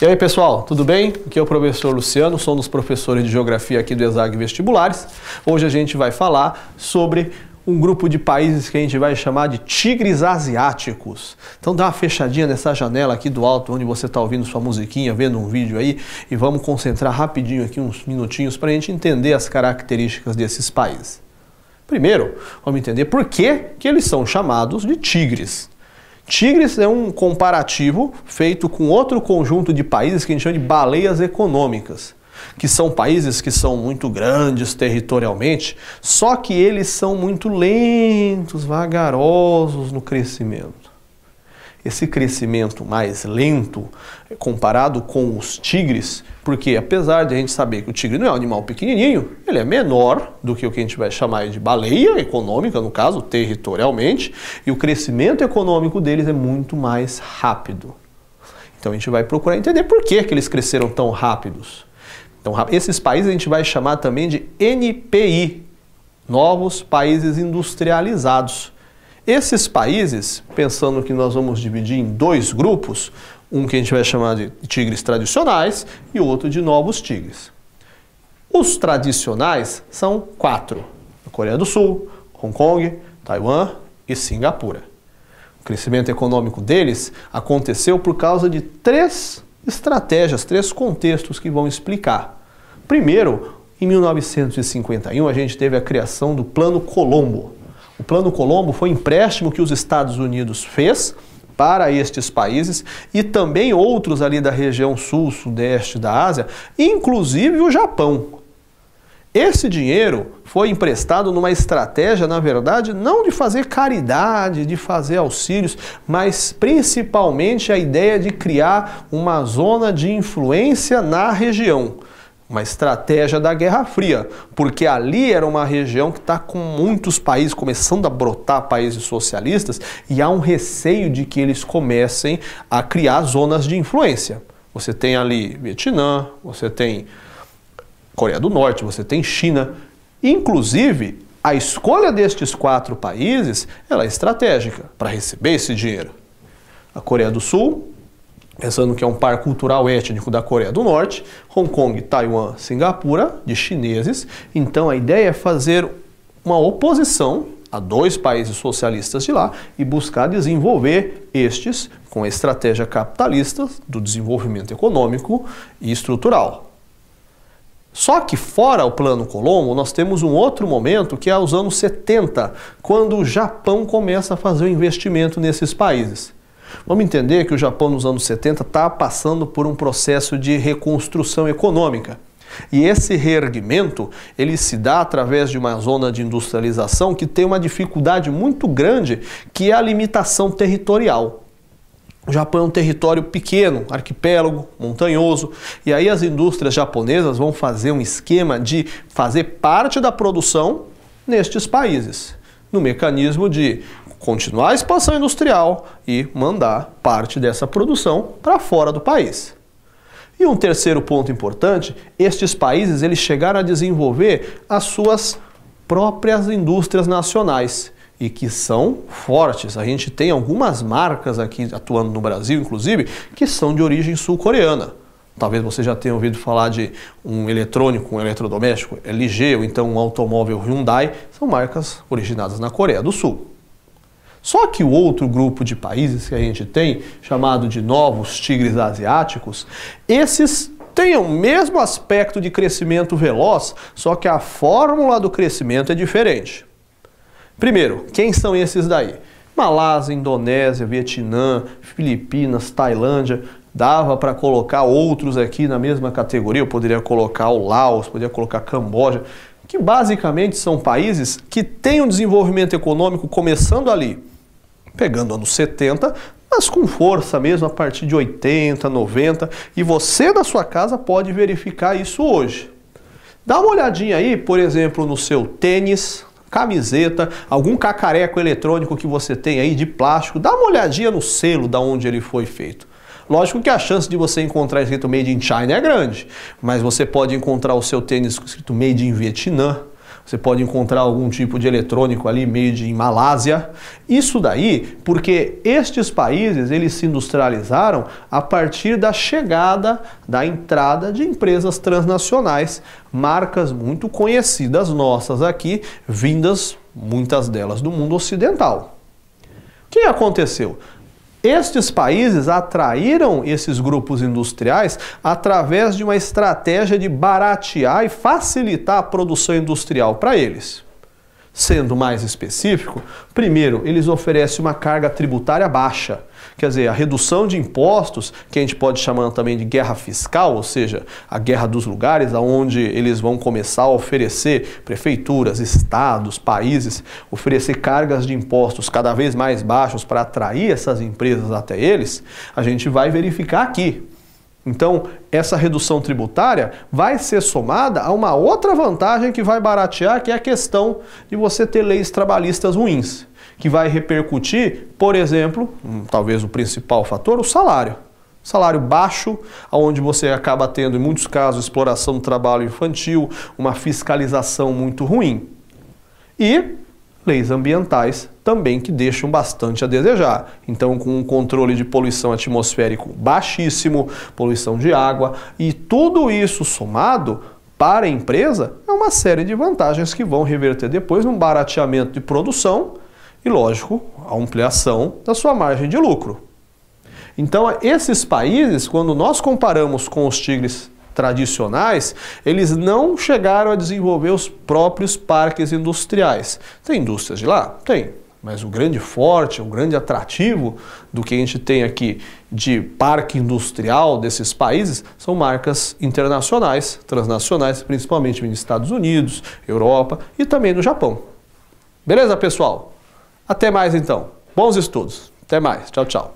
E aí pessoal, tudo bem? Aqui é o professor Luciano, sou um dos professores de Geografia aqui do ESAG Vestibulares. Hoje a gente vai falar sobre um grupo de países que a gente vai chamar de tigres asiáticos. Então dá uma fechadinha nessa janela aqui do alto, onde você está ouvindo sua musiquinha, vendo um vídeo aí, e vamos concentrar rapidinho aqui uns minutinhos para a gente entender as características desses países. Primeiro, vamos entender por que eles são chamados de tigres. Tigres é um comparativo feito com outro conjunto de países que a gente chama de baleias econômicas, que são países que são muito grandes territorialmente, só que eles são muito lentos, vagarosos no crescimento. Esse crescimento mais lento, comparado com os tigres, porque apesar de a gente saber que o tigre não é um animal pequenininho, ele é menor do que o que a gente vai chamar de baleia econômica, no caso, territorialmente, e o crescimento econômico deles é muito mais rápido. Então a gente vai procurar entender por que eles cresceram tão rápidos. Então esses países a gente vai chamar também de NPI, Novos Países Industrializados. Esses países, pensando que nós vamos dividir em dois grupos, um que a gente vai chamar de tigres tradicionais e outro de novos tigres. Os tradicionais são 4, a Coreia do Sul, Hong Kong, Taiwan e Singapura. O crescimento econômico deles aconteceu por causa de 3 estratégias, 3 contextos que vão explicar. Primeiro, em 1951 a gente teve a criação do Plano Colombo. O Plano Colombo foi um empréstimo que os Estados Unidos fez para estes países e também outros ali da região sul-sudeste da Ásia, inclusive o Japão. Esse dinheiro foi emprestado numa estratégia, na verdade, não de fazer caridade, de fazer auxílios, mas principalmente a ideia de criar uma zona de influência na região. Uma estratégia da Guerra Fria, porque ali era uma região que está com muitos países começando a brotar, países socialistas, e há um receio de que eles comecem a criar zonas de influência. Você tem ali Vietnã, você tem Coreia do Norte, você tem China. Inclusive, a escolha destes 4 países ela é estratégica para receber esse dinheiro. A Coreia do Sul, pensando que é um par cultural étnico da Coreia do Norte, Hong Kong, Taiwan, Singapura, de chineses. Então a ideia é fazer uma oposição a 2 países socialistas de lá e buscar desenvolver estes com a estratégia capitalista do desenvolvimento econômico e estrutural. Só que fora o Plano Colombo, nós temos um outro momento que é os anos 70, quando o Japão começa a fazer o investimento nesses países. Vamos entender que o Japão nos anos 70 está passando por um processo de reconstrução econômica. E esse reerguimento, ele se dá através de uma zona de industrialização que tem uma dificuldade muito grande, que é a limitação territorial. O Japão é um território pequeno, arquipélago, montanhoso, e aí as indústrias japonesas vão fazer um esquema de fazer parte da produção nestes países, no mecanismo de continuar a expansão industrial e mandar parte dessa produção para fora do país. E um terceiro ponto importante, estes países eles chegaram a desenvolver as suas próprias indústrias nacionais e que são fortes. A gente tem algumas marcas aqui atuando no Brasil, inclusive, que são de origem sul-coreana. Talvez você já tenha ouvido falar de um eletrônico, um eletrodoméstico LG ou então um automóvel Hyundai, são marcas originadas na Coreia do Sul. Só que o outro grupo de países que a gente tem, chamado de novos tigres asiáticos, esses têm o mesmo aspecto de crescimento veloz, só que a fórmula do crescimento é diferente. Primeiro, quem são esses daí? Malásia, Indonésia, Vietnã, Filipinas, Tailândia. Dava para colocar outros aqui na mesma categoria, eu poderia colocar o Laos, poderia colocar Camboja, que basicamente são países que têm um desenvolvimento econômico começando ali, pegando anos 70, mas com força mesmo a partir de 80, 90, e você da sua casa pode verificar isso hoje. Dá uma olhadinha aí, por exemplo, no seu tênis, camiseta, algum cacareco eletrônico que você tem aí de plástico, dá uma olhadinha no selo da onde ele foi feito. Lógico que a chance de você encontrar escrito Made in China é grande, mas você pode encontrar o seu tênis escrito Made in Vietnã, Você pode encontrar algum tipo de eletrônico ali made em Malásia. Isso daí porque estes países eles se industrializaram a partir da chegada, da entrada de empresas transnacionais, marcas muito conhecidas nossas aqui, vindas muitas delas do mundo ocidental. O que aconteceu? Estes países atraíram esses grupos industriais através de uma estratégia de baratear e facilitar a produção industrial para eles. Sendo mais específico, primeiro, eles oferecem uma carga tributária baixa, quer dizer, a redução de impostos, que a gente pode chamar também de guerra fiscal, ou seja, a guerra dos lugares, onde eles vão começar a oferecer, prefeituras, estados, países, oferecer cargas de impostos cada vez mais baixos para atrair essas empresas até eles, a gente vai verificar aqui. Então, essa redução tributária vai ser somada a uma outra vantagem que vai baratear, que é a questão de você ter leis trabalhistas ruins, que vai repercutir, por exemplo, talvez o principal fator, o salário. Salário baixo, onde você acaba tendo, em muitos casos, exploração do trabalho infantil, uma fiscalização muito ruim. E leis ambientais também que deixam bastante a desejar. Então, com um controle de poluição atmosférico baixíssimo, poluição de água, e tudo isso somado para a empresa, é uma série de vantagens que vão reverter depois num barateamento de produção e, lógico, a ampliação da sua margem de lucro. Então, esses países, quando nós comparamos com os tigres tradicionais, eles não chegaram a desenvolver os próprios parques industriais. Tem indústrias de lá? Tem. Mas o grande forte, o grande atrativo do que a gente tem aqui de parque industrial desses países são marcas internacionais, transnacionais, principalmente nos Estados Unidos, Europa e também no Japão. Beleza, pessoal? Até mais então. Bons estudos. Até mais. Tchau, tchau.